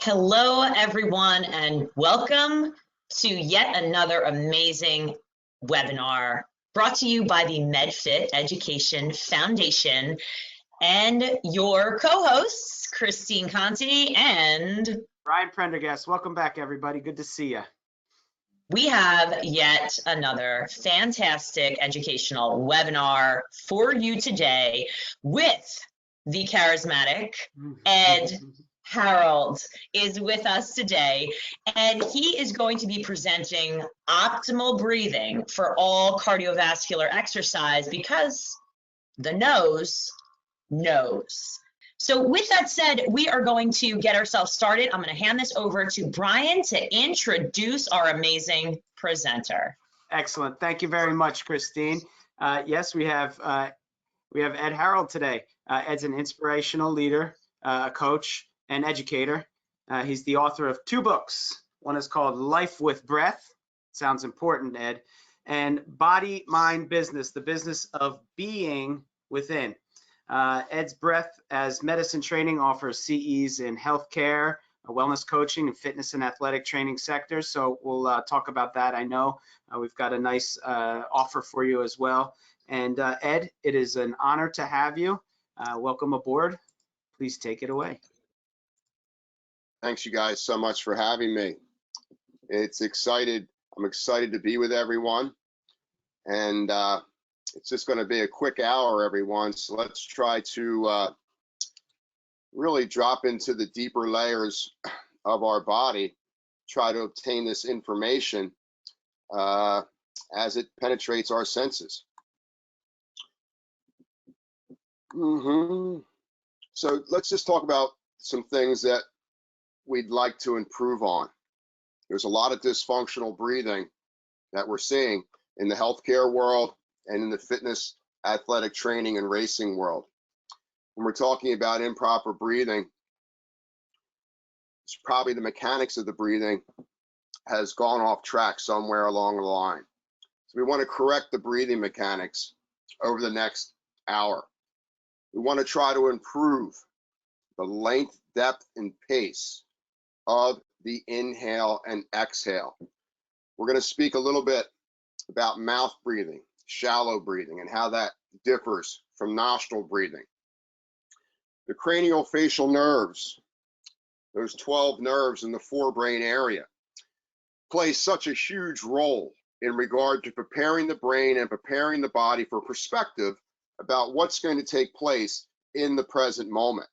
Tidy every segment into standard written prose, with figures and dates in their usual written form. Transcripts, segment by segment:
Hello, everyone, and welcome to yet another amazing webinar brought to you by the MedFit Education Foundation and your co-hosts, Christine Conti and Brian Prendergast. Welcome back, everybody. Good to see you. We have yet another fantastic educational webinar for you today with the charismatic Ed Harold is with us today, and he is going to be presenting optimal breathing for all cardiovascular exercise because the nose knows. So with that said, we are going to get ourselves started. I'm going to hand this over to Brian to introduce our amazing presenter. Excellent. Thank you very much, Christine. Yes, we have Ed Harold today. Ed's an inspirational leader, a coach, and educator. He's the author of 2 books. One is called Life with Breath. Sounds important, Ed. And Body, Mind, Business, the business of being within. Ed's Breath as medicine training offers CEs in healthcare, wellness coaching, and fitness and athletic training sectors. So we'll talk about that. I know we've got a nice offer for you as well. And Ed, it is an honor to have you. Welcome aboard. Please take it away. Thanks you guys so much for having me. I'm excited to be with everyone. And it's just going to be a quick hour, everyone. So let's try to really drop into the deeper layers of our body, try to obtain this information as it penetrates our senses. So let's just talk about some things that we'd like to improve on. There's a lot of dysfunctional breathing that we're seeing in the healthcare world and in the fitness, athletic training, and racing world. When we're talking about improper breathing, it's probably the mechanics of the breathing has gone off track somewhere along the line. So we want to correct the breathing mechanics over the next hour. We want to try to improve the length, depth, and pace of the inhale and exhale. We're going to speak a little bit about mouth breathing, shallow breathing, and how that differs from nostril breathing. The craniofacial nerves, those 12 nerves in the forebrain area, play such a huge role in regard to preparing the brain and preparing the body for perspective about what's going to take place in the present moment.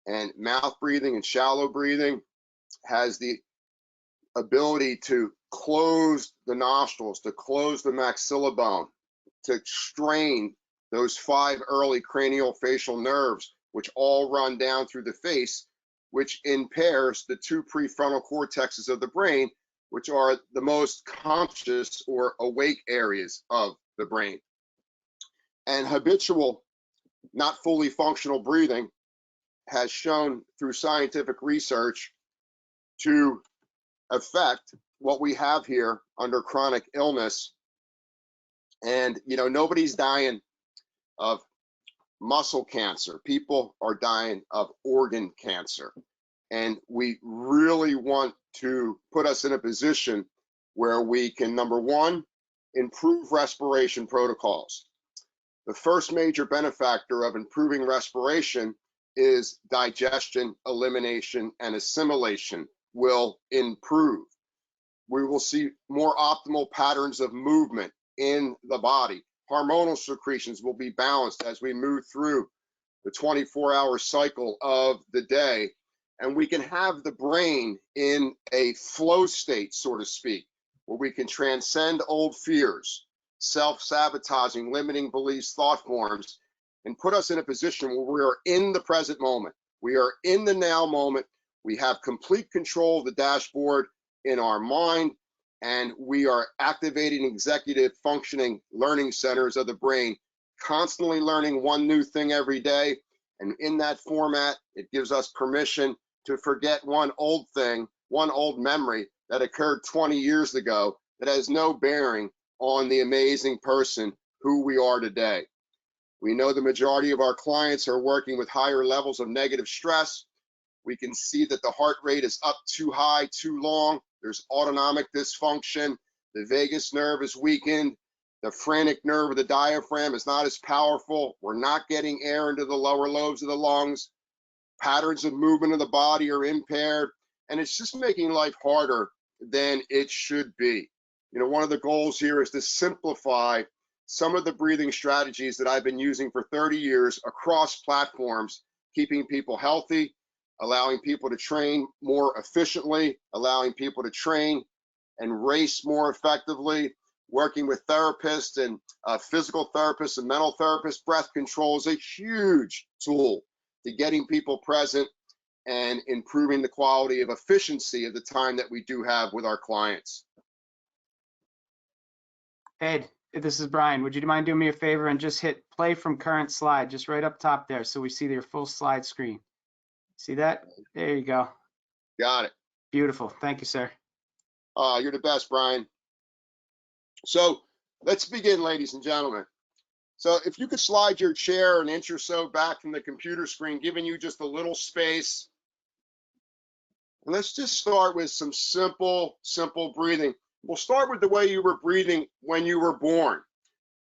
And mouth breathing and shallow breathing has the ability to close the nostrils, to close the maxilla bone, to strain those 5 early craniofacial nerves, which all run down through the face, which impairs the 2 prefrontal cortexes of the brain, which are the most conscious or awake areas of the brain. And habitual, not fully functional breathing has shown through scientific research to affect what we have here under chronic illness. And nobody's dying of muscle cancer. People are dying of organ cancer. And we really want to put us in a position where we can, number one, improve respiration protocols. The first major benefactor of improving respiration is digestion, elimination, and assimilation will improve. We will see more optimal patterns of movement in the body. Hormonal secretions will be balanced as we move through the 24-hour cycle of the day, and we can have the brain in a flow state, so to speak, where we can transcend old fears, self-sabotaging, limiting beliefs, thought forms, and put us in a position where we are in the present moment. We are in the now moment. We have complete control of the dashboard in our mind, and we are activating executive functioning learning centers of the brain, constantly learning one new thing every day. And in that format, it gives us permission to forget one old thing, one old memory that occurred 20 years ago that has no bearing on the amazing person who we are today. We know the majority of our clients are working with higher levels of negative stress, We can see that the heart rate is up too high, too long. There's autonomic dysfunction. The vagus nerve is weakened. The phrenic nerve of the diaphragm is not as powerful. We're not getting air into the lower lobes of the lungs. Patterns of movement of the body are impaired. And it's just making life harder than it should be. You know, one of the goals here is to simplify some of the breathing strategies that I've been using for 30 years across platforms, keeping people healthy, allowing people to train more efficiently, allowing people to train and race more effectively, working with therapists and physical therapists and mental therapists. Breath control is a huge tool to getting people present and improving the quality of efficiency of the time that we do have with our clients. Ed, this is Brian. Would you mind doing me a favor and just hit play from current slide, just right up top there, so we see your full slide screen. See that? There you go. Got it. Beautiful. Thank you, sir. You're the best, Brian. So let's begin, ladies and gentlemen. So if you could slide your chair an inch or so back from the computer screen, giving you just a little space. And let's just start with some simple breathing. We'll start with the way you were breathing when you were born.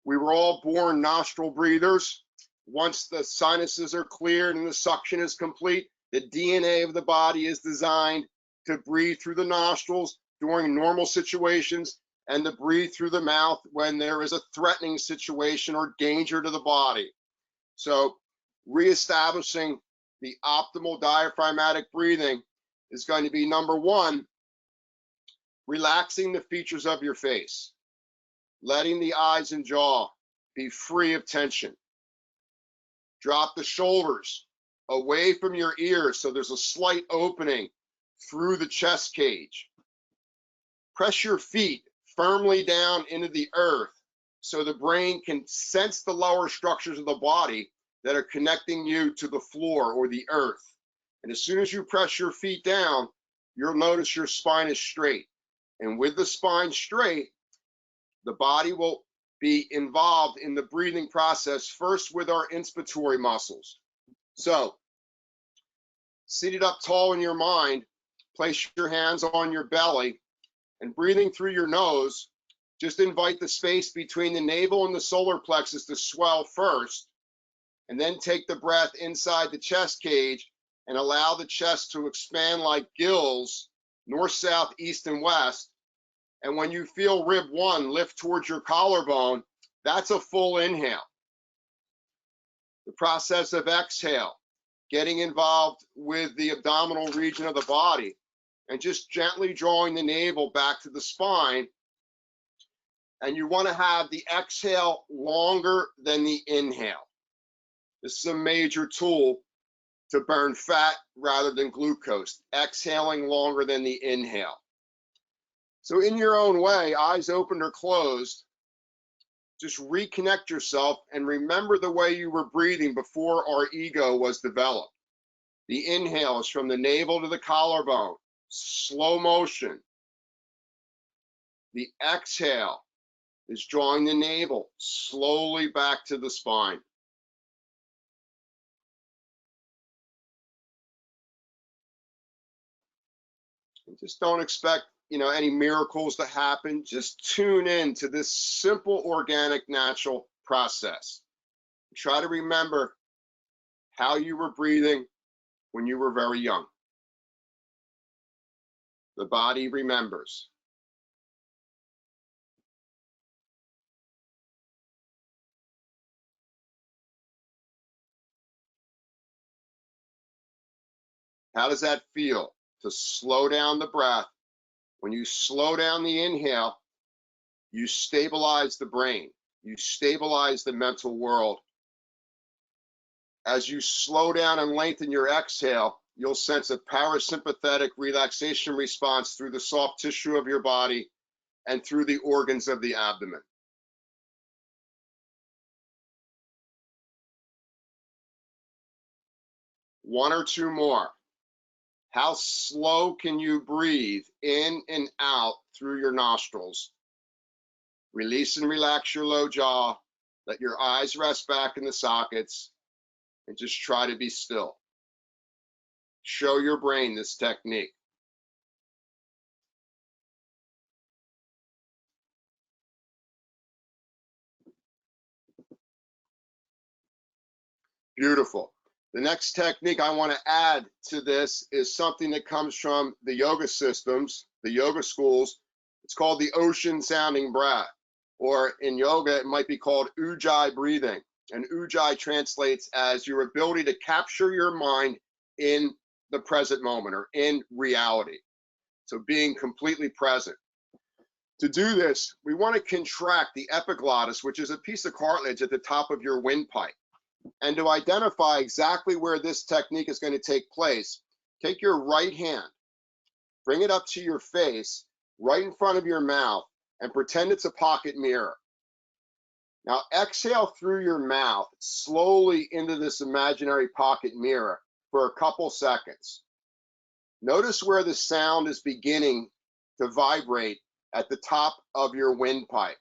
We were all born nostril breathers. Once the sinuses are cleared and the suction is complete, the DNA of the body is designed to breathe through the nostrils during normal situations and to breathe through the mouth when there is a threatening situation or danger to the body. So reestablishing the optimal diaphragmatic breathing is going to be number one, relaxing the features of your face, letting the eyes and jaw be free of tension. Drop the shoulders away from your ears so there's a slight opening through the chest cage. Press your feet firmly down into the earth so the brain can sense the lower structures of the body that are connecting you to the floor or the earth. And as soon as you press your feet down, you'll notice your spine is straight. And with the spine straight, the body will be involved in the breathing process, first with our inspiratory muscles. So, seated up tall in your mind, place your hands on your belly, and breathing through your nose, just invite the space between the navel and the solar plexus to swell first, and then take the breath inside the chest cage and allow the chest to expand like gills, north, south, east, and west. And when you feel rib one lift towards your collarbone, that's a full inhale. The process of exhale, getting involved with the abdominal region of the body and just gently drawing the navel back to the spine. And you want to have the exhale longer than the inhale. This is a major tool to burn fat rather than glucose, exhaling longer than the inhale. So in your own way, eyes open or closed, just reconnect yourself and remember the way you were breathing before our ego was developed. The inhale is from the navel to the collarbone, slow motion. The exhale is drawing the navel slowly back to the spine. And just don't expect, any miracles to happen. Just tune in to this simple, organic, natural process. Try to remember how you were breathing when you were very young. The body remembers. How does that feel to slow down the breath? When you slow down the inhale, you stabilize the brain. You stabilize the mental world. As you slow down and lengthen your exhale, you'll sense a parasympathetic relaxation response through the soft tissue of your body and through the organs of the abdomen. One or two more. How slow can you breathe in and out through your nostrils? Release and relax your low jaw. Let your eyes rest back in the sockets and just try to be still. show your brain this technique. Beautiful. The next technique I want to add to this is something that comes from the yoga systems, the yoga schools. It's called the ocean sounding breath, or in yoga, it might be called ujjayi breathing. And ujjayi translates as your ability to capture your mind in the present moment or in reality. So being completely present. To do this, we want to contract the epiglottis, which is a piece of cartilage at the top of your windpipe. And to identify exactly where this technique is going to take place, take your right hand, bring it up to your face, right in front of your mouth, and pretend it's a pocket mirror. Now exhale through your mouth slowly into this imaginary pocket mirror for a couple seconds. Notice where the sound is beginning to vibrate at the top of your windpipe.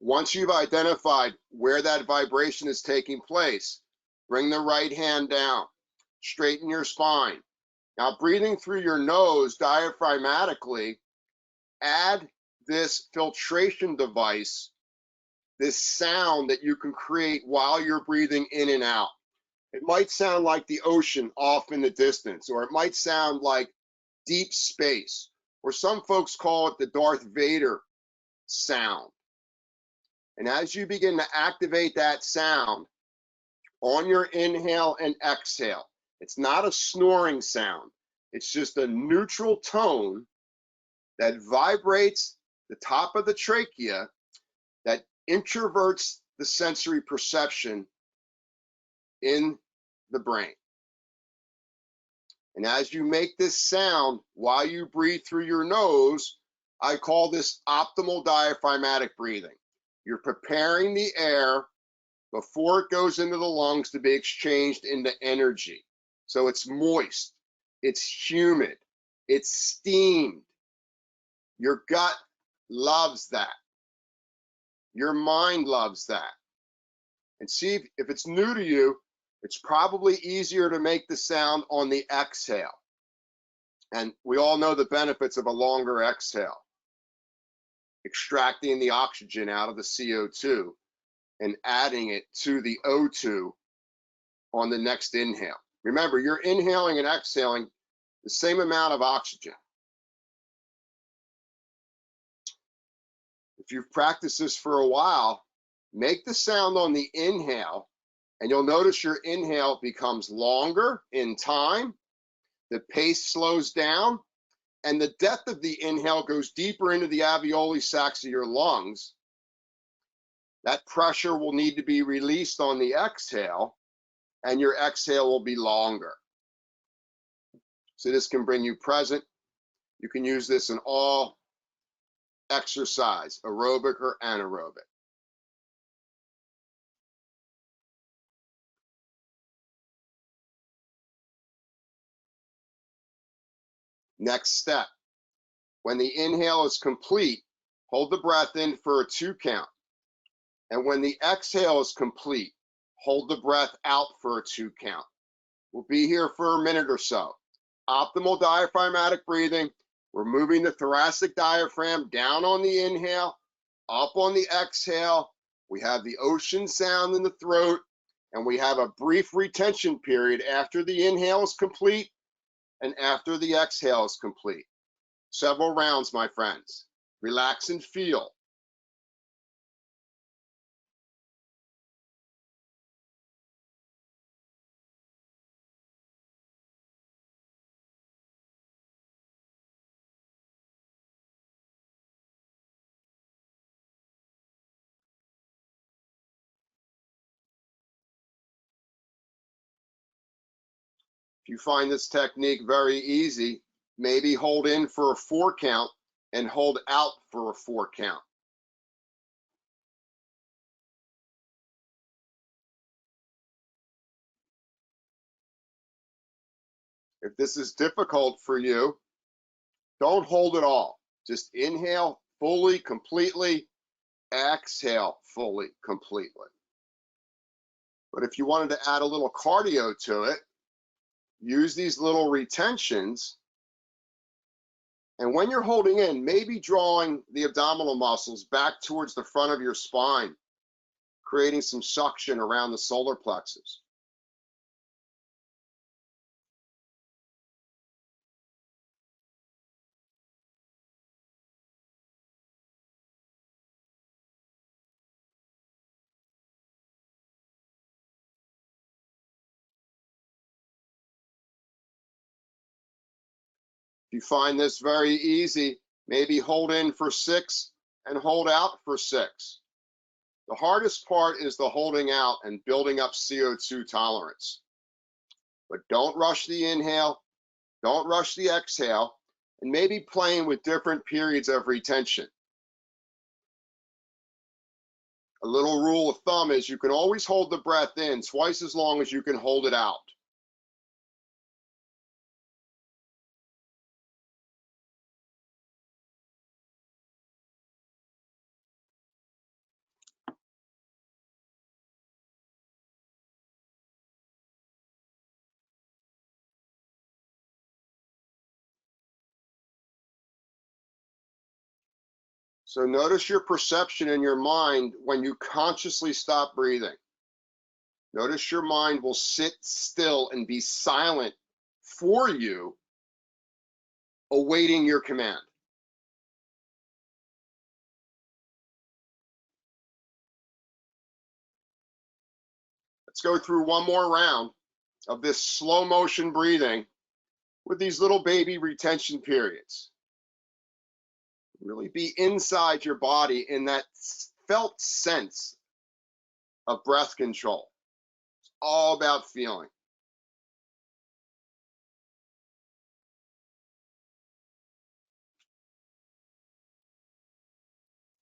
Once you've identified where that vibration is taking place, bring the right hand down, straighten your spine. Now, breathing through your nose diaphragmatically, add this filtration device, this sound that you can create while you're breathing in and out. It might sound like the ocean off in the distance, or it might sound like deep space, or some folks call it the Darth Vader sound. And as you begin to activate that sound on your inhale and exhale, it's not a snoring sound. It's just a neutral tone that vibrates the top of the trachea, that introverts the sensory perception in the brain. And as you make this sound while you breathe through your nose, I call this optimal diaphragmatic breathing. You're preparing the air before it goes into the lungs to be exchanged into energy. So it's moist, it's humid, it's steamed. Your gut loves that. Your mind loves that. And see, if it's new to you, it's probably easier to make the sound on the exhale. And we all know the benefits of a longer exhale. Extracting the oxygen out of the CO2 and adding it to the O2 on the next inhale. Remember, you're inhaling and exhaling the same amount of oxygen. If you've practiced this for a while, make the sound on the inhale, and you'll notice your inhale becomes longer in time, the pace slows down, and the depth of the inhale goes deeper into the alveoli sacs of your lungs. That pressure will need to be released on the exhale, and your exhale will be longer. So this can bring you present. You can use this in all exercise, aerobic or anaerobic. Next step. When the inhale is complete, hold the breath in for a 2 count. And when the exhale is complete, hold the breath out for a 2 count. We'll be here for a minute or so. Optimal diaphragmatic breathing. We're moving the thoracic diaphragm down on the inhale, up on the exhale. We have the ocean sound in the throat, and we have a brief retention period after the inhale is complete and after the exhale is complete. Several rounds, my friends. Relax and feel. If you find this technique very easy, maybe hold in for a 4 count and hold out for a 4 count. If this is difficult for you, don't hold it all. Just inhale fully, completely, exhale fully, completely. But if you wanted to add a little cardio to it, use these little retentions. And when you're holding in, maybe drawing the abdominal muscles back towards the front of your spine, creating some suction around the solar plexus. If you find this very easy, maybe hold in for 6 and hold out for 6. The hardest part is the holding out and building up CO2 tolerance. But don't rush the inhale, don't rush the exhale, and maybe playing with different periods of retention. A little rule of thumb is you can always hold the breath in twice as long as you can hold it out. So notice your perception in your mind when you consciously stop breathing. Notice your mind will sit still and be silent for you, awaiting your command. Let's go through one more round of this slow motion breathing with these little baby retention periods. Really be inside your body in that felt sense of breath control. It's all about feeling.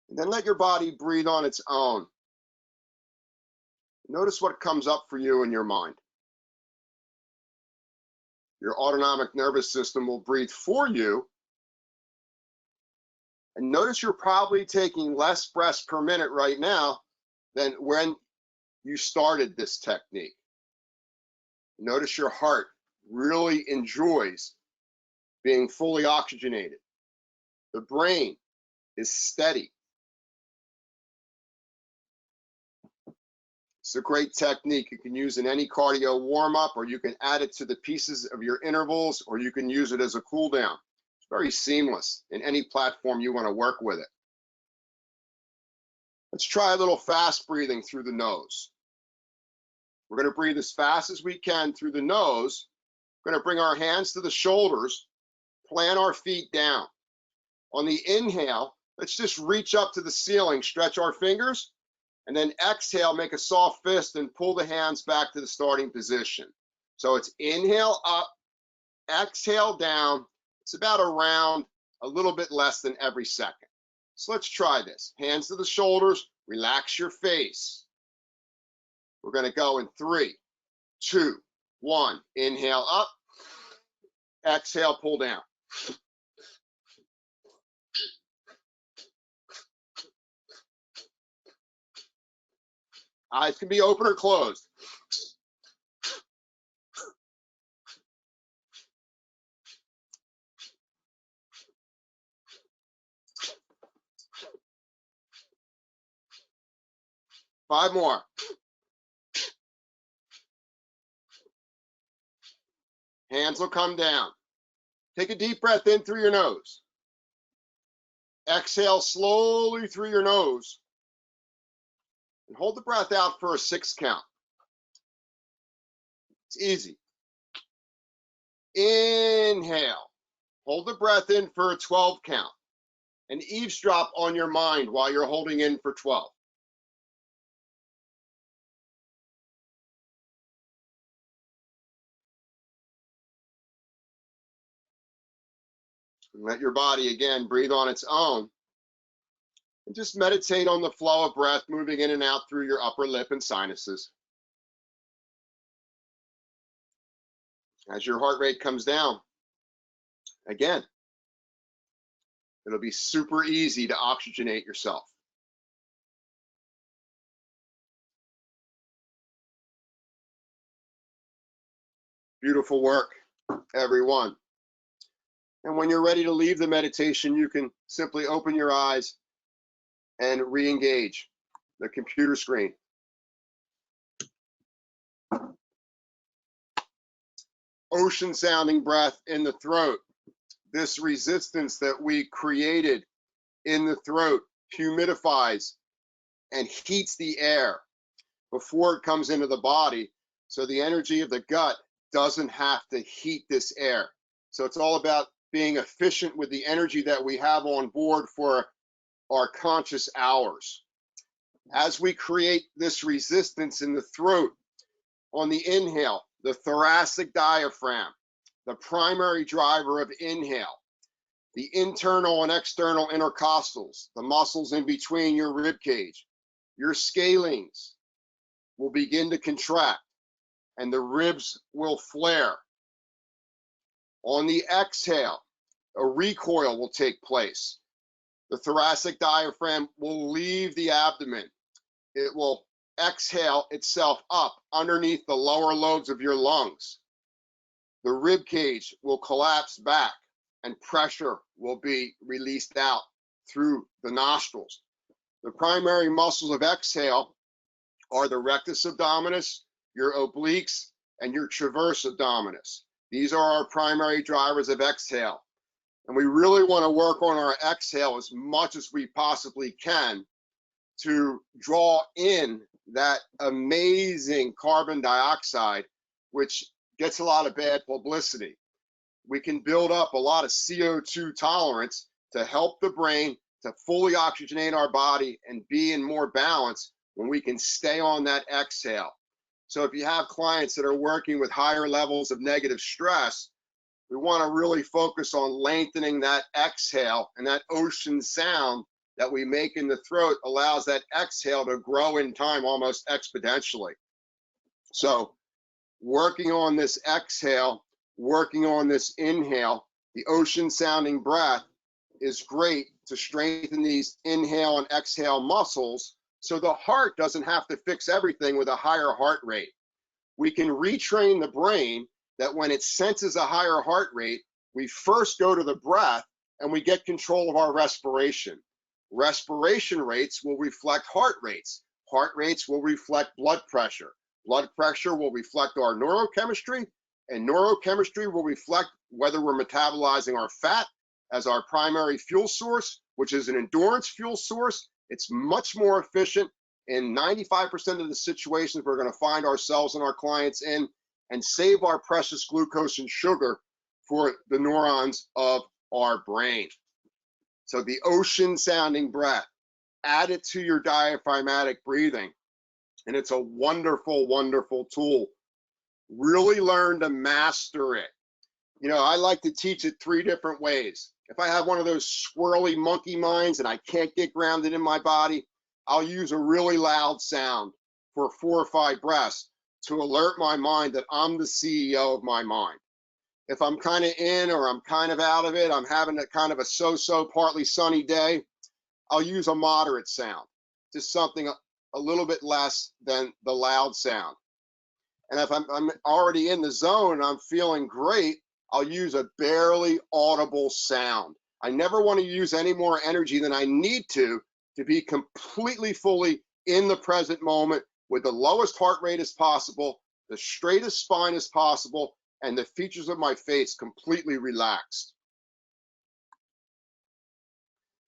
And then let your body breathe on its own. Notice what comes up for you in your mind. Your autonomic nervous system will breathe for you. And notice you're probably taking less breaths per minute right now than when you started this technique. Notice your heart really enjoys being fully oxygenated. The brain is steady. It's a great technique you can use in any cardio warm-up, or you can add it to the pieces of your intervals, or you can use it as a cool down. It's very seamless in any platform you want to work with it. Let's try a little fast breathing through the nose. We're going to breathe as fast as we can through the nose. We're going to bring our hands to the shoulders, plant our feet down. On the inhale, let's just reach up to the ceiling, stretch our fingers, and then exhale, make a soft fist and pull the hands back to the starting position. So it's inhale up, exhale down. It's about a round, a little bit less than every second. So let's try this. Hands to the shoulders, relax your face. We're going to go in 3, 2, 1. Inhale up, exhale, pull down. Eyes can be open or closed. Five more. Hands will come down. Take a deep breath in through your nose. Exhale slowly through your nose. And hold the breath out for a 6 count. It's easy. Inhale. Hold the breath in for a 12 count. And eavesdrop on your mind while you're holding in for 12. And let your body again breathe on its own. And just meditate on the flow of breath moving in and out through your upper lip and sinuses. As your heart rate comes down, again, it'll be super easy to oxygenate yourself. Beautiful work, everyone. And when you're ready to leave the meditation, you can simply open your eyes and re-engage the computer screen. Ocean sounding breath in the throat. This resistance that we created in the throat humidifies and heats the air before it comes into the body, so the energy of the gut doesn't have to heat this air. So it's all about being efficient with the energy that we have on board for our conscious hours. As we create this resistance in the throat, on the inhale, the thoracic diaphragm, the primary driver of inhale, the internal and external intercostals, the muscles in between your rib cage, your scalenes will begin to contract and the ribs will flare. On the exhale, a recoil will take place. The thoracic diaphragm will leave the abdomen. It will exhale itself up underneath the lower lobes of your lungs. The rib cage will collapse back and pressure will be released out through the nostrils. The primary muscles of exhale are the rectus abdominis, your obliques, and your transverse abdominis. These are our primary drivers of exhale. And we really want to work on our exhale as much as we possibly can to draw in that amazing carbon dioxide, which gets a lot of bad publicity. We can build up a lot of CO2 tolerance to help the brain to fully oxygenate our body and be in more balance when we can stay on that exhale. So if you have clients that are working with higher levels of negative stress, we want to really focus on lengthening that exhale, and that ocean sound that we make in the throat allows that exhale to grow in time almost exponentially. So working on this exhale, working on this inhale, the ocean sounding breath is great to strengthen these inhale and exhale muscles so the heart doesn't have to fix everything with a higher heart rate. We can retrain the brain that when it senses a higher heart rate, we first go to the breath and we get control of our respiration. Respiration rates will reflect heart rates. Heart rates will reflect blood pressure. Blood pressure will reflect our neurochemistry, and neurochemistry will reflect whether we're metabolizing our fat as our primary fuel source, which is an endurance fuel source. It's much more efficient in 95% of the situations we're going to find ourselves and our clients in, and save our precious glucose and sugar for the neurons of our brain. So the ocean sounding breath, add it to your diaphragmatic breathing, and it's a wonderful, wonderful tool. Really learn to master it. You know, I like to teach it 3 different ways. If I have one of those squirrely monkey minds and I can't get grounded in my body, I'll use a really loud sound for 4 or 5 breaths to alert my mind that I'm the CEO of my mind. If I'm kind of in or I'm kind of out of it, I'm having a kind of a so-so partly sunny day, I'll use a moderate sound, just something a little bit less than the loud sound. And if I'm already in the zone and I'm feeling great, I'll use a barely audible sound. I never want to use any more energy than I need to be completely fully in the present moment with the lowest heart rate as possible, the straightest spine as possible, and the features of my face completely relaxed.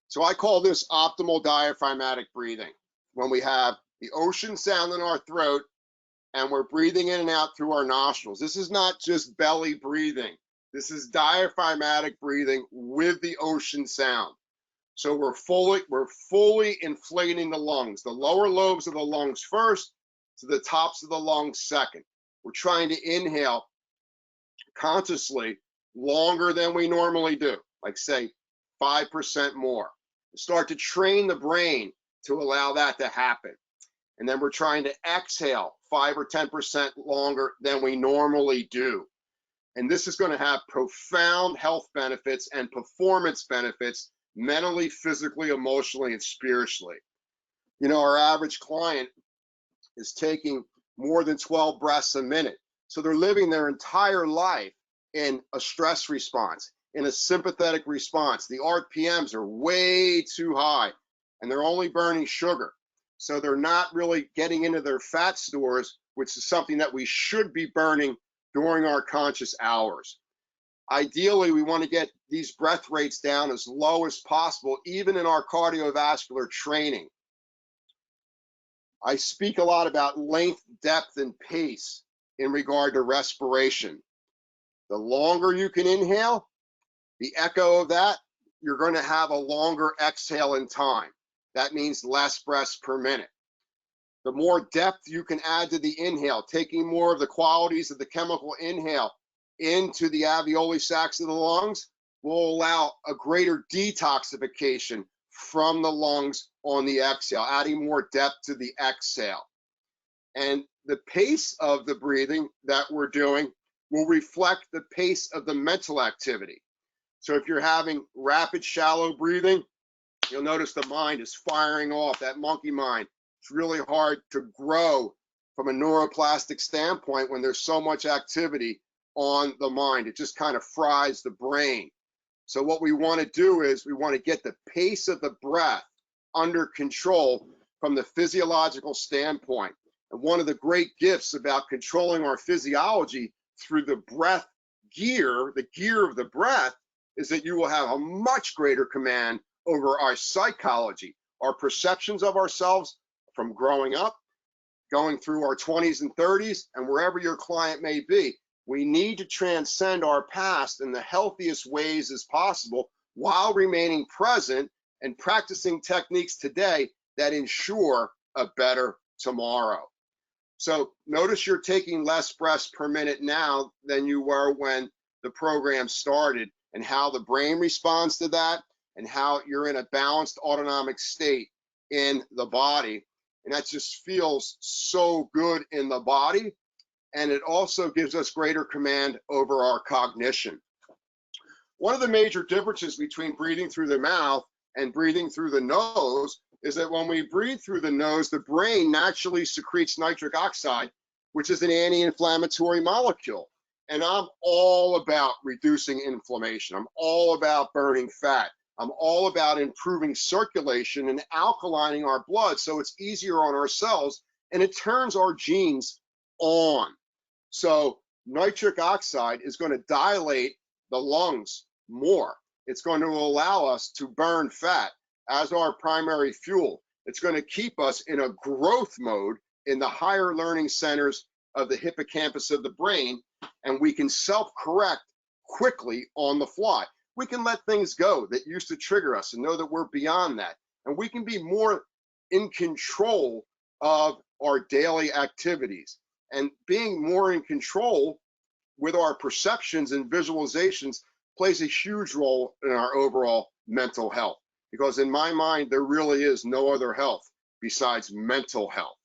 So I call this optimal diaphragmatic breathing, when we have the ocean sound in our throat and we're breathing in and out through our nostrils. This is not just belly breathing. This is diaphragmatic breathing with the ocean sound. So we're fully inflating the lungs, the lower lobes of the lungs first, to the tops of the lungs second. We're trying to inhale consciously longer than we normally do, like say 5% more. Start to train the brain to allow that to happen. And then we're trying to exhale 5 or 10% longer than we normally do. And this is going to have profound health benefits and performance benefits, mentally, physically, emotionally, and spiritually. You know, our average client is taking more than 12 breaths a minute. So they're living their entire life in a stress response, in a sympathetic response. The RPMs are way too high, and they're only burning sugar. So they're not really getting into their fat stores, which is something that we should be burning during our conscious hours. Ideally, we want to get these breath rates down as low as possible, even in our cardiovascular training. I speak a lot about length, depth, and pace in regard to respiration. The longer you can inhale, the echo of that, you're going to have a longer exhale in time. That means less breaths per minute. The more depth you can add to the inhale, taking more of the qualities of the chemical inhale into the alveoli sacs of the lungs, will allow a greater detoxification from the lungs on the exhale, adding more depth to the exhale. And the pace of the breathing that we're doing will reflect the pace of the mental activity. So if you're having rapid, shallow breathing, you'll notice the mind is firing off, that monkey mind. It's really hard to grow from a neuroplastic standpoint when there's so much activity on the mind. It just kind of fries the brain. So what we want to do is we want to get the pace of the breath under control from the physiological standpoint. And one of the great gifts about controlling our physiology through the breath gear, the gear of the breath, is that you will have a much greater command over our psychology, our perceptions of ourselves from growing up, going through our 20s and 30s, and wherever your client may be. We need to transcend our past in the healthiest ways as possible while remaining present and practicing techniques today that ensure a better tomorrow. So notice you're taking less breaths per minute now than you were when the program started, and how the brain responds to that, and how you're in a balanced autonomic state in the body. And that just feels so good in the body. And it also gives us greater command over our cognition. One of the major differences between breathing through the mouth and breathing through the nose is that when we breathe through the nose, the brain naturally secretes nitric oxide, which is an anti-inflammatory molecule. And I'm all about reducing inflammation. I'm all about burning fat. I'm all about improving circulation and alkalining our blood so it's easier on our cells, and it turns our genes on. So nitric oxide is going to dilate the lungs more. It's going to allow us to burn fat as our primary fuel. It's going to keep us in a growth mode in the higher learning centers of the hippocampus of the brain, and we can self-correct quickly on the fly. We can let things go that used to trigger us and know that we're beyond that. And we can be more in control of our daily activities. And being more in control with our perceptions and visualizations plays a huge role in our overall mental health. Because in my mind, there really is no other health besides mental health.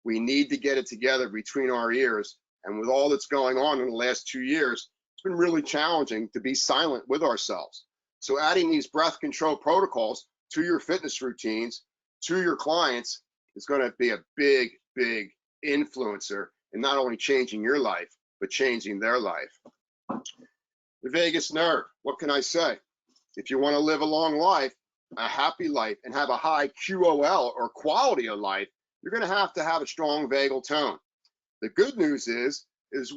We need to get it together between our ears. And with all that's going on in the last 2 years, it's been really challenging to be silent with ourselves. So adding these breath control protocols to your fitness routines, to your clients, is going to be a big, big influencer in not only changing your life, but changing their life. The vagus nerve, what can I say? If you want to live a long life, a happy life, and have a high QOL or quality of life, you're going to have a strong vagal tone. The good news is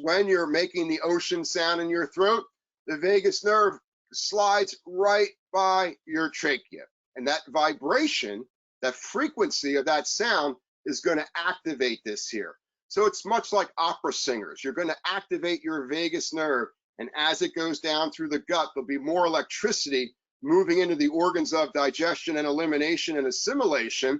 when you're making the ocean sound in your throat, the vagus nerve slides right by your trachea. And that vibration, that frequency of that sound is going to activate this here. So it's much like opera singers. You're going to activate your vagus nerve, and as it goes down through the gut, there'll be more electricity moving into the organs of digestion and elimination and assimilation,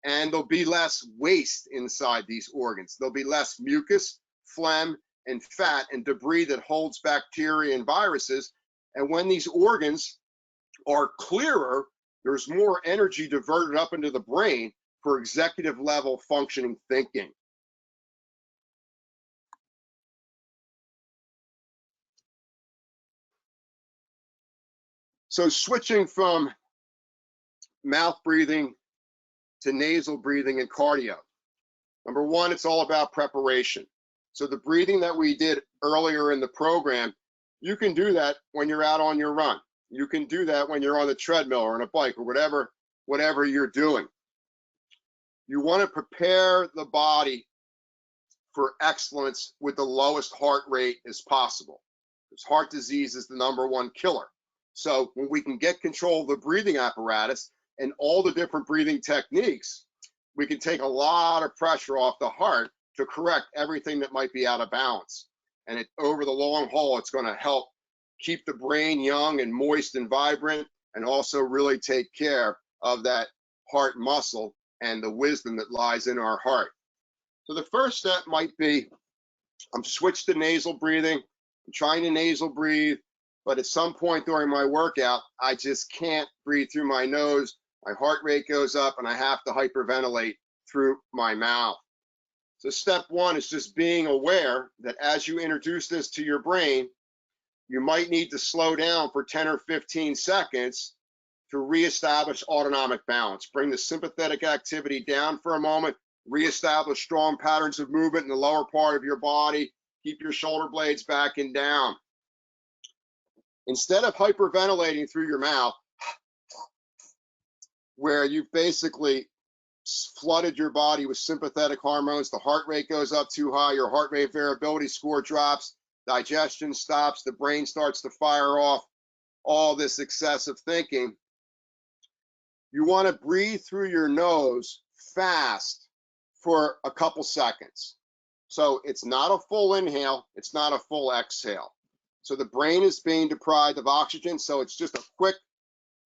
and there'll be less waste inside these organs. There'll be less mucus, phlegm, and fat and debris that holds bacteria and viruses. And when these organs are clearer, there's more energy diverted up into the brain for executive level functioning thinking. So switching from mouth breathing to nasal breathing in cardio. Number one, it's all about preparation. So the breathing that we did earlier in the program, you can do that when you're out on your run. You can do that when you're on the treadmill or on a bike or whatever you're doing. You want to prepare the body for excellence with the lowest heart rate as possible, because heart disease is the #1 killer. So when we can get control of the breathing apparatus and all the different breathing techniques, we can take a lot of pressure off the heart to correct everything that might be out of balance. And over the long haul, it's going to help keep the brain young and moist and vibrant, and also really take care of that heart muscle and the wisdom that lies in our heart. So the first step might be, I'm switched to nasal breathing. I'm trying to nasal breathe, but at some point during my workout, I just can't breathe through my nose. My heart rate goes up and I have to hyperventilate through my mouth. So step one is just being aware that as you introduce this to your brain, you might need to slow down for 10 or 15 seconds to reestablish autonomic balance. Bring the sympathetic activity down for a moment, reestablish strong patterns of movement in the lower part of your body, keep your shoulder blades back and down. Instead of hyperventilating through your mouth, where you've basically flooded your body with sympathetic hormones, the heart rate goes up too high, your heart rate variability score drops, digestion stops, the brain starts to fire off all this excessive thinking. You want to breathe through your nose fast for a couple seconds. So it's not a full inhale, it's not a full exhale. So the brain is being deprived of oxygen, so it's just a quick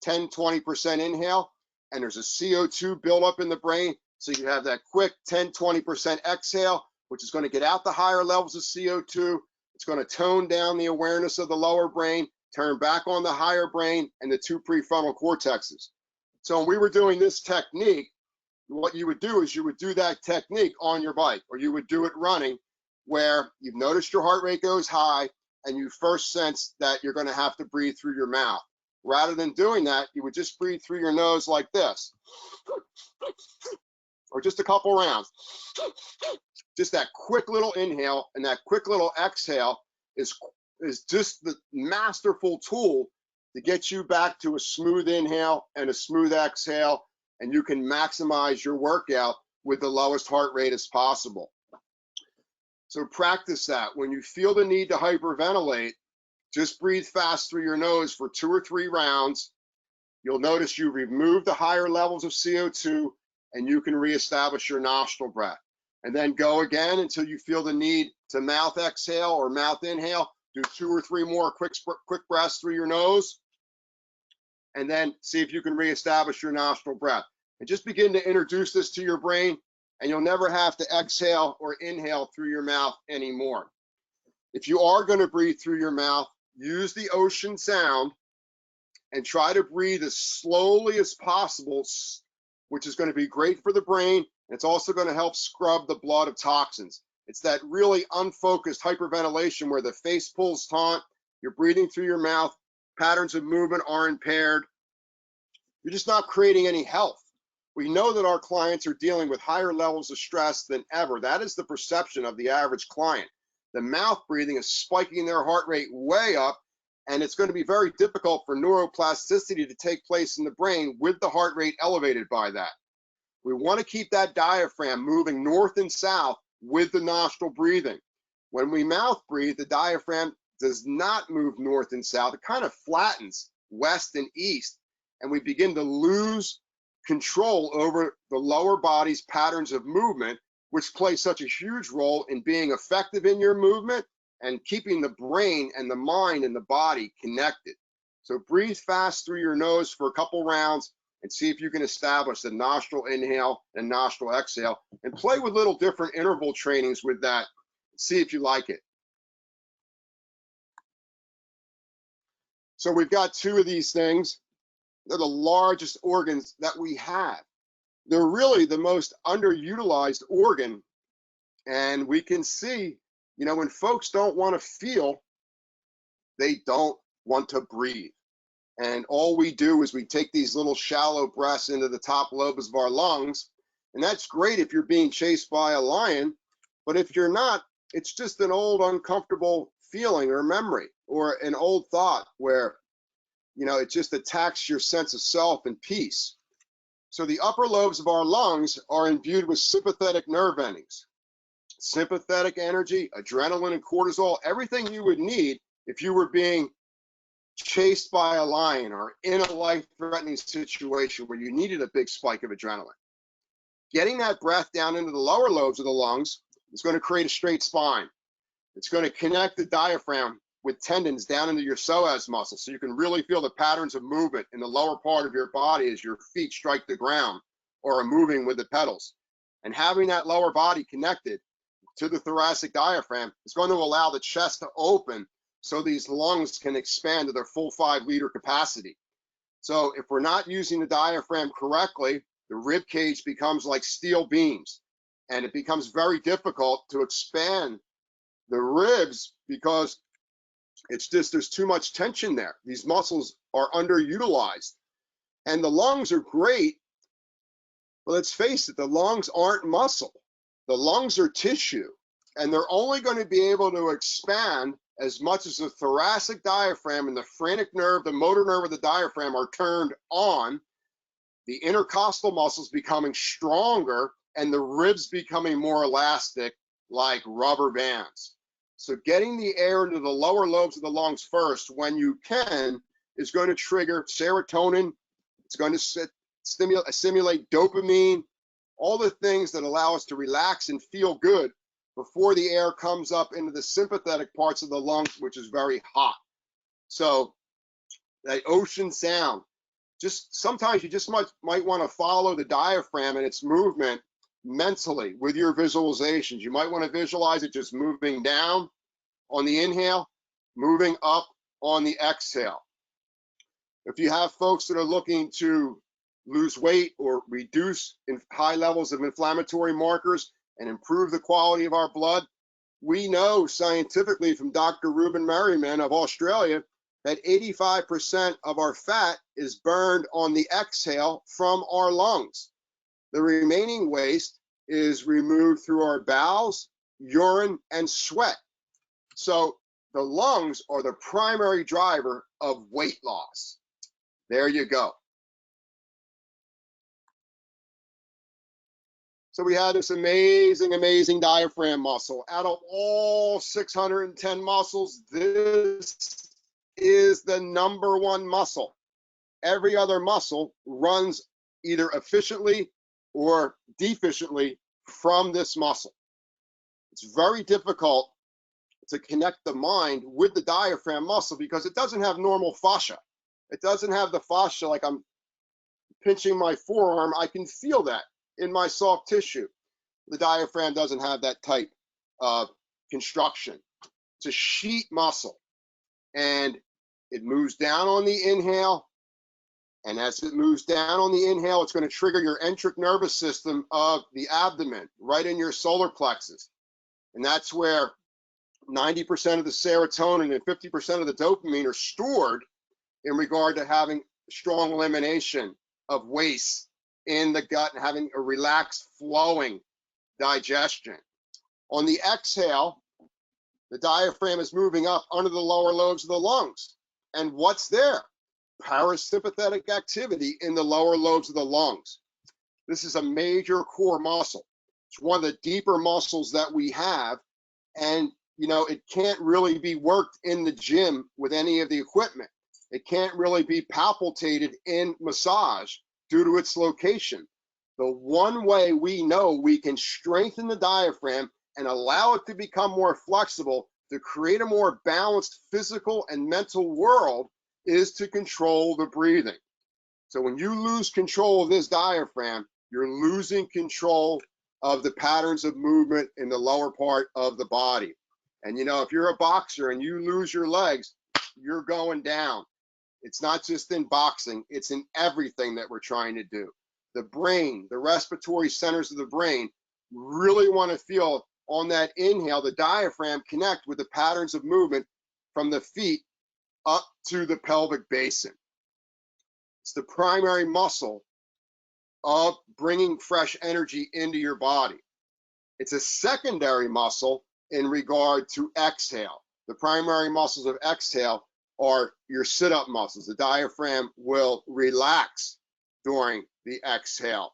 10-20% inhale, and there's a CO2 buildup in the brain, so you have that quick 10-20% exhale, which is going to get out the higher levels of CO2. It's going to tone down the awareness of the lower brain, turn back on the higher brain and the 2 prefrontal cortexes. So when we were doing this technique, what you would do is you would do that technique on your bike, or you would do it running, where you've noticed your heart rate goes high and you first sense that you're going to have to breathe through your mouth. Rather than doing that, you would just breathe through your nose like this, or just a couple rounds. Just that quick little inhale and that quick little exhale is just the masterful tool to get you back to a smooth inhale and a smooth exhale, and you can maximize your workout with the lowest heart rate as possible. So practice that. When you feel the need to hyperventilate, just breathe fast through your nose for 2 or 3 rounds. You'll notice you remove the higher levels of CO2 and you can reestablish your nostril breath. And then go again until you feel the need to mouth exhale or mouth inhale. Do 2 or 3 more quick breaths through your nose, and then see if you can reestablish your nostril breath. And just begin to introduce this to your brain, and you'll never have to exhale or inhale through your mouth anymore. If you are going to breathe through your mouth, use the ocean sound and try to breathe as slowly as possible, which is going to be great for the brain. It's also going to help scrub the blood of toxins. It's that really unfocused hyperventilation where the face pulls taut, you're breathing through your mouth, patterns of movement are impaired. You're just not creating any health. We know that our clients are dealing with higher levels of stress than ever. That is the perception of the average client. The mouth breathing is spiking their heart rate way up, and it's going to be very difficult for neuroplasticity to take place in the brain with the heart rate elevated by that. We want to keep that diaphragm moving north and south with the nostril breathing. When we mouth breathe, the diaphragm does not move north and south. It kind of flattens west and east, and we begin to lose control over the lower body's patterns of movement, which play such a huge role in being effective in your movement and keeping the brain and the mind and the body connected. So breathe fast through your nose for a couple rounds and see if you can establish the nostril inhale and nostril exhale, and play with little different interval trainings with that. See if you like it. So we've got 2 of these things. They're the largest organs that we have. They're really the most underutilized organ. And we can see, you know, when folks don't want to feel, they don't want to breathe. And all we do is we take these little shallow breaths into the top lobes of our lungs. And that's great if you're being chased by a lion. But if you're not, it's just an old uncomfortable feeling or memory or an old thought where, you know, it just attacks your sense of self and peace. So the upper lobes of our lungs are imbued with sympathetic nerve endings. Sympathetic energy, adrenaline and cortisol, everything you would need if you were being chased by a lion or in a life-threatening situation where you needed a big spike of adrenaline. Getting that breath down into the lower lobes of the lungs is going to create a straight spine. It's going to connect the diaphragm with tendons down into your psoas muscle, so you can really feel the patterns of movement in the lower part of your body as your feet strike the ground or are moving with the pedals. And having that lower body connected to the thoracic diaphragm is going to allow the chest to open so these lungs can expand to their full 5-liter capacity. So if we're not using the diaphragm correctly, the rib cage becomes like steel beams, and it becomes very difficult to expand the ribs because it's just, there's too much tension there. These muscles are underutilized. And the lungs are great, but let's face it, the lungs aren't muscle. The lungs are tissue, and they're only going to be able to expand as much as the thoracic diaphragm and the phrenic nerve, the motor nerve of the diaphragm are turned on, the intercostal muscles becoming stronger, and the ribs becoming more elastic like rubber bands. So getting the air into the lower lobes of the lungs first when you can is going to trigger serotonin. It's going to stimulate dopamine, all the things that allow us to relax and feel good before the air comes up into the sympathetic parts of the lungs, which is very hot. So that ocean sound, just sometimes you just might want to follow the diaphragm and its movement mentally with your visualizations. You might want to visualize it just moving down on the inhale, moving up on the exhale. If you have folks that are looking to lose weight or reduce high levels of inflammatory markers and improve the quality of our blood, we know scientifically from Dr. Ruben Merriman of Australia that 85% of our fat is burned on the exhale from our lungs. The remaining waste is removed through our bowels, urine, and sweat. So the lungs are the primary driver of weight loss. There you go. So we have this amazing diaphragm muscle. Out of all 610 muscles, this is the #1 muscle. Every other muscle runs either efficiently or deficiently from this muscle. It's very difficult to connect the mind with the diaphragm muscle because it doesn't have normal fascia. It doesn't have the fascia like I'm pinching my forearm. I can feel that in my soft tissue. The diaphragm doesn't have that type of construction. It's a sheet muscle, and it moves down on the inhale. And as it moves down on the inhale, it's going to trigger your enteric nervous system of the abdomen, right in your solar plexus. And that's where 90% of the serotonin and 50% of the dopamine are stored in regard to having strong elimination of waste in the gut and having a relaxed flowing digestion. On the exhale, the diaphragm is moving up under the lower lobes of the lungs. And what's there? Parasympathetic activity in the lower lobes of the lungs. This is a major core muscle. It's one of the deeper muscles that we have. And, you know, it can't really be worked in the gym with any of the equipment. It can't really be palpated in massage due to its location. The one way we know we can strengthen the diaphragm and allow it to become more flexible to create a more balanced physical and mental world is to control the breathing. So when you lose control of this diaphragm, you're losing control of the patterns of movement in the lower part of the body. And you know, if you're a boxer and you lose your legs, you're going down. It's not just in boxing, it's in everything that we're trying to do. The brain, the respiratory centers of the brain really want to feel on that inhale, the diaphragm connect with the patterns of movement from the feet up to the pelvic basin. It's the primary muscle of bringing fresh energy into your body. It's a secondary muscle in regard to exhale. The primary muscles of exhale are your sit-up muscles. The diaphragm will relax during the exhale.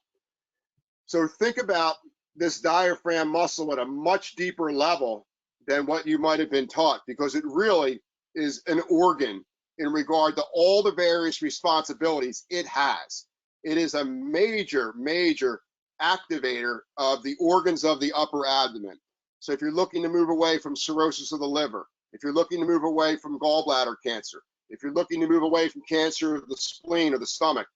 So think about this diaphragm muscle at a much deeper level than what you might have been taught, because it really is an organ in regard to all the various responsibilities it has. It is a major, major activator of the organs of the upper abdomen. So if you're looking to move away from cirrhosis of the liver, if you're looking to move away from gallbladder cancer, if you're looking to move away from cancer of the spleen or the stomach,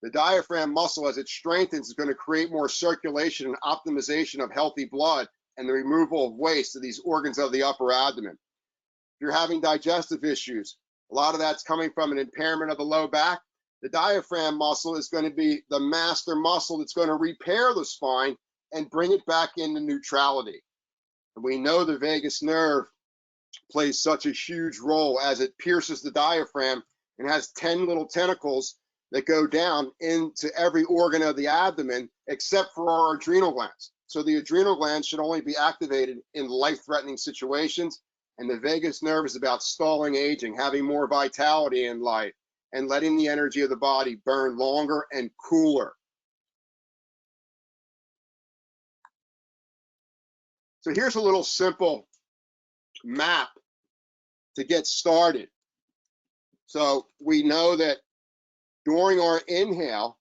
the diaphragm muscle, as it strengthens, is going to create more circulation and optimization of healthy blood and the removal of waste to these organs of the upper abdomen. If you're having digestive issues, a lot of that's coming from an impairment of the low back. The diaphragm muscle is going to be the master muscle that's going to repair the spine and bring it back into neutrality. And we know the vagus nerve plays such a huge role as it pierces the diaphragm and has 10 little tentacles that go down into every organ of the abdomen except for our adrenal glands. So the adrenal glands should only be activated in life-threatening situations, and the vagus nerve is about stalling aging, having more vitality in life, and letting the energy of the body burn longer and cooler. So here's a little simple map to get started. So we know that during our inhale,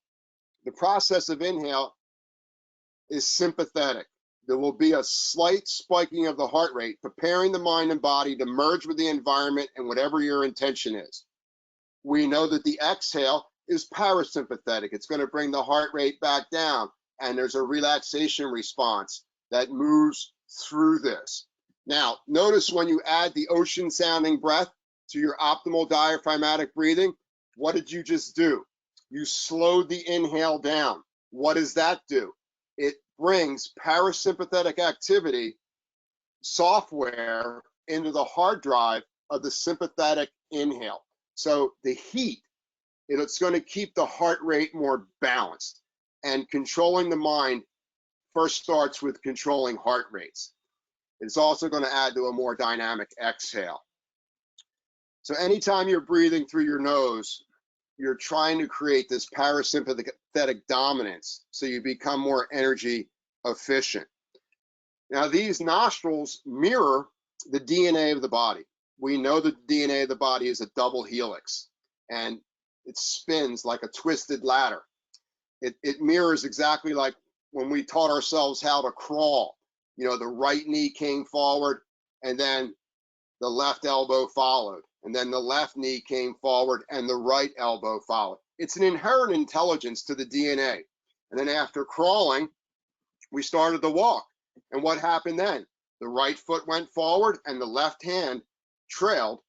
the process of inhale is sympathetic. There will be a slight spiking of the heart rate, preparing the mind and body to merge with the environment and whatever your intention is. We know that the exhale is parasympathetic. It's going to bring the heart rate back down, and there's a relaxation response that moves through this. Now, notice when you add the ocean sounding breath to your optimal diaphragmatic breathing, what did you just do? You slowed the inhale down. What does that do? It brings parasympathetic activity software into the hard drive of the sympathetic inhale. So the heat, it's going to keep the heart rate more balanced, and controlling the mind first starts with controlling heart rates. It's also going to add to a more dynamic exhale. So anytime you're breathing through your nose, you're trying to create this parasympathetic dominance so you become more energy efficient. Now, these nostrils mirror the DNA of the body. We know that the DNA of the body is a double helix, and it spins like a twisted ladder. It mirrors exactly like when we taught ourselves how to crawl. You know, the right knee came forward, and then the left elbow followed, and then the left knee came forward, and the right elbow followed. It's an inherent intelligence to the DNA. And then after crawling, we started to walk. And what happened then? The right foot went forward, and the left hand trailed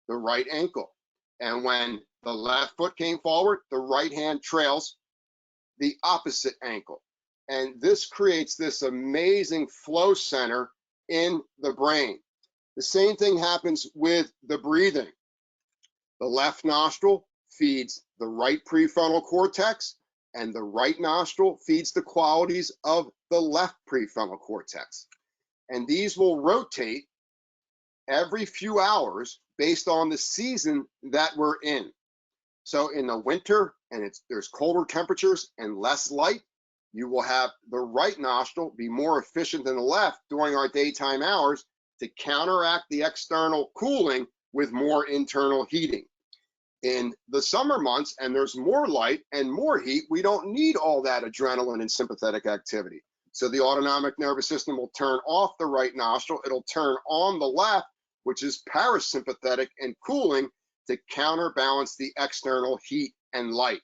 the right ankle. And when the left foot came forward, the right hand trails the opposite ankle. And this creates this amazing flow center in the brain. The same thing happens with the breathing. The left nostril feeds the right prefrontal cortex, and the right nostril feeds the qualities of the left prefrontal cortex. And these will rotate every few hours based on the season that we're in. So in the winter, and there's colder temperatures and less light, you will have the right nostril be more efficient than the left during our daytime hours to counteract the external cooling with more internal heating. In the summer months, and there's more light and more heat, we don't need all that adrenaline and sympathetic activity. So the autonomic nervous system will turn off the right nostril. It'll turn on the left, which is parasympathetic and cooling, to counterbalance the external heat and light.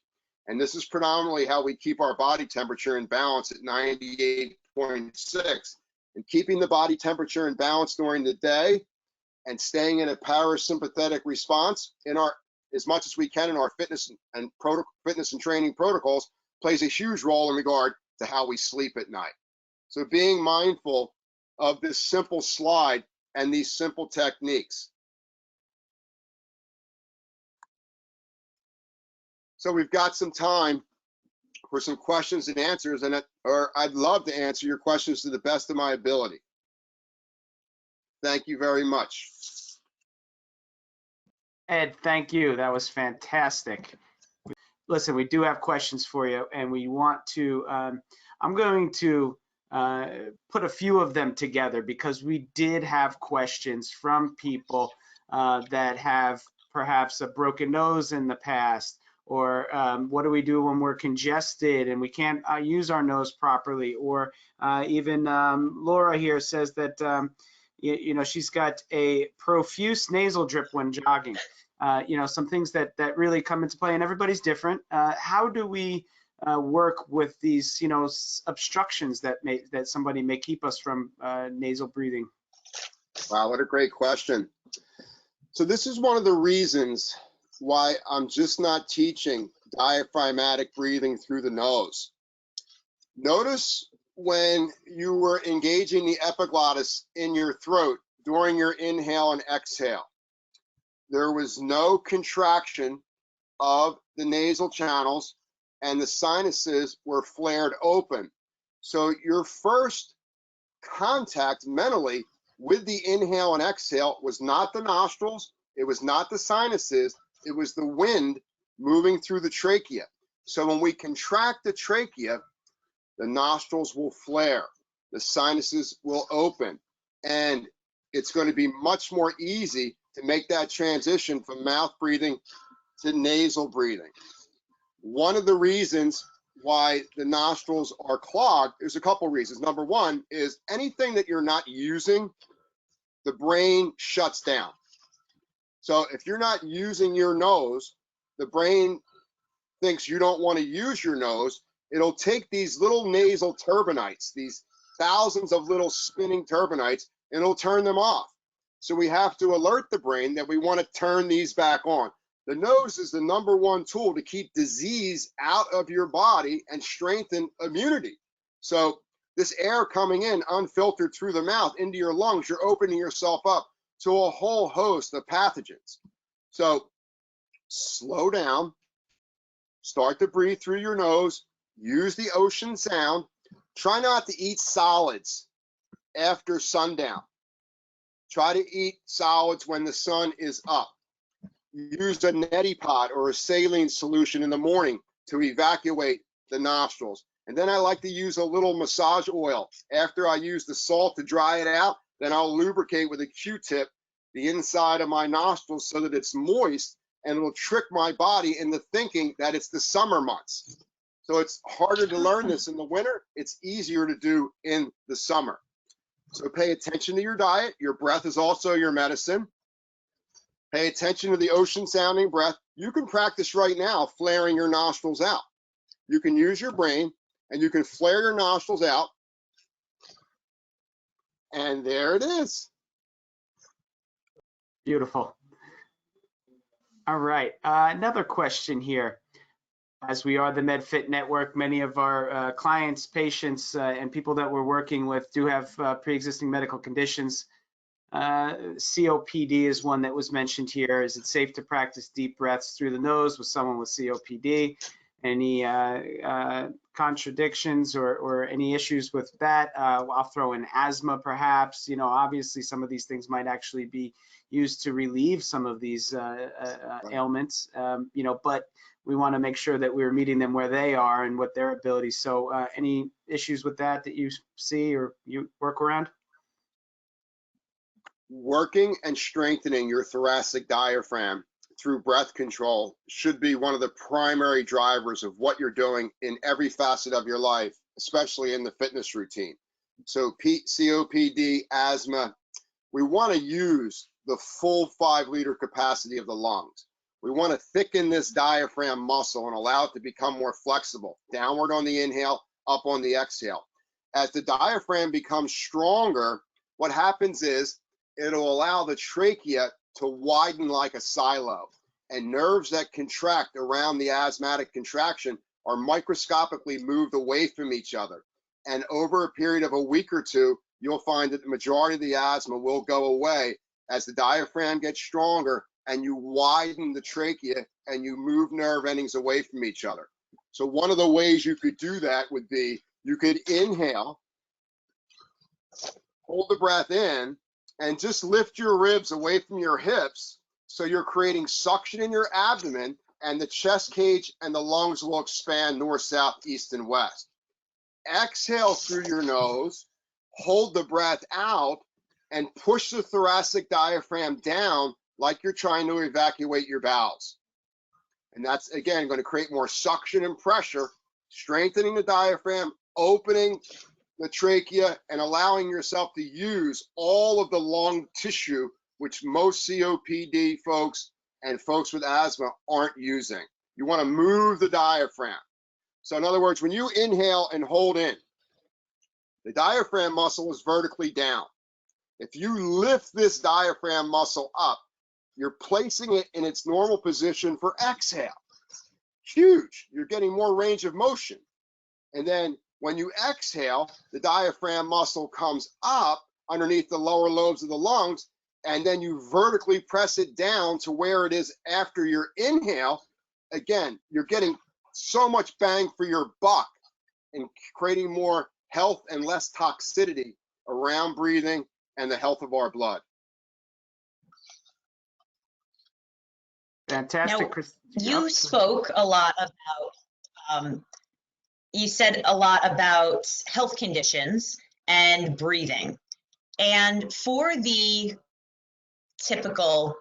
And this is predominantly how we keep our body temperature in balance at 98.6. And keeping the body temperature in balance during the day and staying in a parasympathetic response in our, as much as we can in our fitness and training protocols, plays a huge role in regard to how we sleep at night. So being mindful of this simple slide and these simple techniques. So we've got some time for some questions and answers, or I'd love to answer your questions to the best of my ability. Thank you very much. Ed, thank you. That was fantastic. Listen, we do have questions for you, and we want to, I'm going to put a few of them together because we did have questions from people that have perhaps a broken nose in the past, or what do we do when we're congested and we can't use our nose properly, or even Laura here says that you know, she's got a profuse nasal drip when jogging. You know, some things that really come into play, and everybody's different. How do we work with these, you know, obstructions that somebody may keep us from nasal breathing? Wow, what a great question. So this is one of the reasons why I'm just not teaching diaphragmatic breathing through the nose. Notice when you were engaging the epiglottis in your throat during your inhale and exhale, there was no contraction of the nasal channels and the sinuses were flared open. So your first contact mentally with the inhale and exhale was not the nostrils, it was not the sinuses, it was the wind moving through the trachea. So when we contract the trachea, the nostrils will flare, the sinuses will open, and it's going to be much more easy to make that transition from mouth breathing to nasal breathing. One of the reasons why the nostrils are clogged, there's a couple reasons. Number one is anything that you're not using, the brain shuts down. So if you're not using your nose, the brain thinks you don't want to use your nose. It'll take these little nasal turbinates, these thousands of little spinning turbinates, and it'll turn them off. So we have to alert the brain that we want to turn these back on. The nose is the #1 tool to keep disease out of your body and strengthen immunity. So this air coming in unfiltered through the mouth into your lungs, you're opening yourself up to a whole host of pathogens. So slow down, start to breathe through your nose, use the ocean sound. Try not to eat solids after sundown. Try to eat solids when the sun is up. Use a neti pot or a saline solution in the morning to evacuate the nostrils. And then I like to use a little massage oil. After I use the salt to dry it out, then I'll lubricate with a Q-tip the inside of my nostrils so that it's moist, and it'll trick my body into thinking that it's the summer months. So it's harder to learn this in the winter. It's easier to do in the summer. So pay attention to your diet. Your breath is also your medicine. Pay attention to the ocean sounding breath. You can practice right now flaring your nostrils out. You can use your brain and you can flare your nostrils out. And there it is. Beautiful. All right, another question here. As we are the MedFit network, many of our clients, patients, and people that we're working with do have pre-existing medical conditions. COPD is one that was mentioned here. Is it safe to practice deep breaths through the nose with someone with COPD? Any contradictions or any issues with that? I'll throw in asthma perhaps. You know, obviously some of these things might actually be used to relieve some of these ailments, you know, but we want to make sure that we're meeting them where they are and what their abilities. So any issues with that you see or you work around? Working and strengthening your thoracic diaphragm through breath control should be one of the primary drivers of what you're doing in every facet of your life, especially in the fitness routine. So COPD, asthma, we want to use the full 5-liter capacity of the lungs. We want to thicken this diaphragm muscle and allow it to become more flexible, downward on the inhale, up on the exhale. As the diaphragm becomes stronger, what happens is it'll allow the trachea to widen like a silo, and nerves that contract around the asthmatic contraction are microscopically moved away from each other. And over a period of a week or two, you'll find that the majority of the asthma will go away as the diaphragm gets stronger and you widen the trachea and you move nerve endings away from each other. So one of the ways you could do that would be you could inhale, hold the breath in, and just lift your ribs away from your hips. So you're creating suction in your abdomen, and the chest cage and the lungs will expand north, south, east, and west. Exhale through your nose, hold the breath out, and push the thoracic diaphragm down like you're trying to evacuate your bowels. And that's, again, going to create more suction and pressure, strengthening the diaphragm, opening the trachea, and allowing yourself to use all of the lung tissue, which most COPD folks and folks with asthma aren't using. You want to move the diaphragm. So in other words, when you inhale and hold in, the diaphragm muscle is vertically down. If you lift this diaphragm muscle up, you're placing it in its normal position for exhale. Huge. You're getting more range of motion. And then when you exhale, the diaphragm muscle comes up underneath the lower lobes of the lungs, and then you vertically press it down to where it is after your inhale. Again, you're getting so much bang for your buck and creating more health and less toxicity around breathing and the health of our blood. Fantastic, Now, Chris. you spoke a lot about, you said a lot about health conditions and breathing. And for the typical,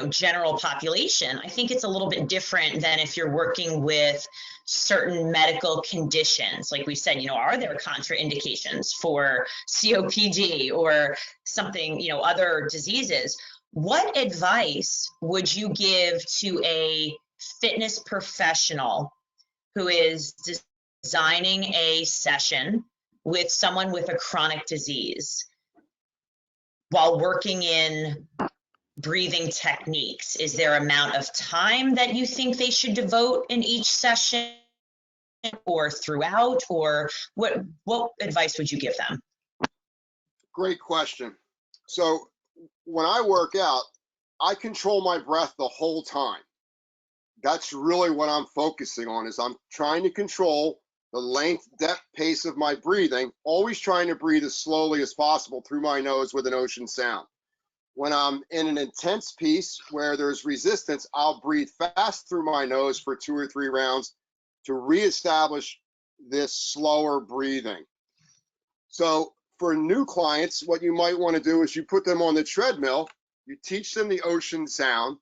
general population, I think it's a little bit different than if you're working with certain medical conditions. Like we said, are there contraindications for COPD or something, other diseases? What advice would you give to a fitness professional who is designing a session with someone with a chronic disease while working in breathing techniques? Is there amount of time that you think they should devote in each session or throughout, or what advice would you give them? Great question. So when I work out, I control my breath the whole time. That's really what I'm focusing on, is I'm trying to control the length, depth, pace of my breathing, always trying to breathe as slowly as possible through my nose with an ocean sound. When I'm in an intense piece where there's resistance, I'll breathe fast through my nose for 2 or 3 rounds to reestablish this slower breathing. So for new clients, what you might want to do is you put them on the treadmill, you teach them the ocean sound,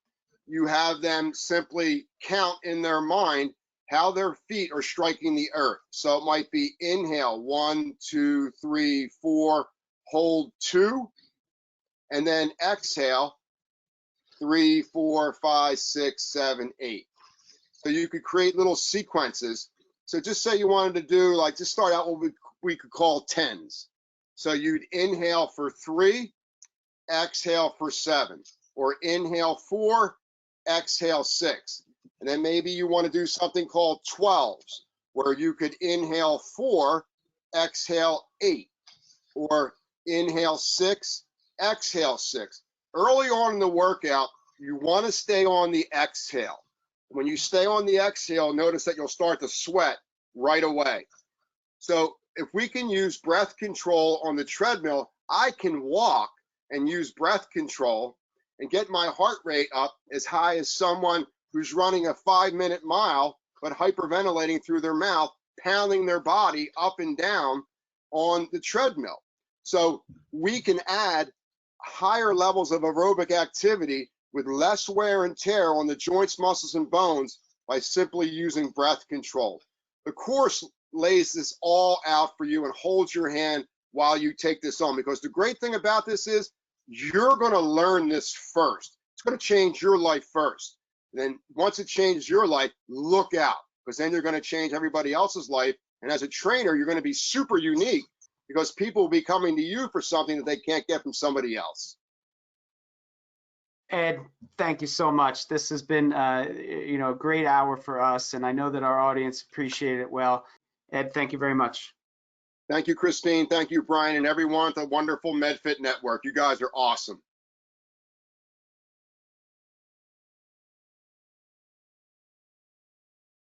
you have them simply count in their mind how their feet are striking the earth. So it might be inhale, 1, 2, 3, 4, hold 2, and then exhale, 3, 4, 5, 6, 7, 8. So you could create little sequences. So just say you wanted to do, like, just start out what we could call 10s. So you'd inhale for 3, exhale for 7, or inhale 4, exhale 6. And then maybe you want to do something called 12s, where you could inhale 4, exhale 8, or inhale 6, exhale 6. Early on in the workout, you want to stay on the exhale. When you stay on the exhale, notice that you'll start to sweat right away. So if we can use breath control on the treadmill, I can walk and use breath control and get my heart rate up as high as someone who's running a 5-minute mile, but hyperventilating through their mouth, pounding their body up and down on the treadmill. So we can add higher levels of aerobic activity with less wear and tear on the joints, muscles, and bones by simply using breath control. The course lays this all out for you and holds your hand while you take this on, because the great thing about this is you're going to learn this first. It's going to change your life first. Then once it changes your life, look out, because then you're going to change everybody else's life. And as a trainer, you're going to be super unique, because people will be coming to you for something that they can't get from somebody else. Ed, thank you so much. This has been, a great hour for us, and I know that our audience appreciated it well. Ed, thank you very much. Thank you, Christine. Thank you, Brian, and everyone at the wonderful MedFit Network. You guys are awesome.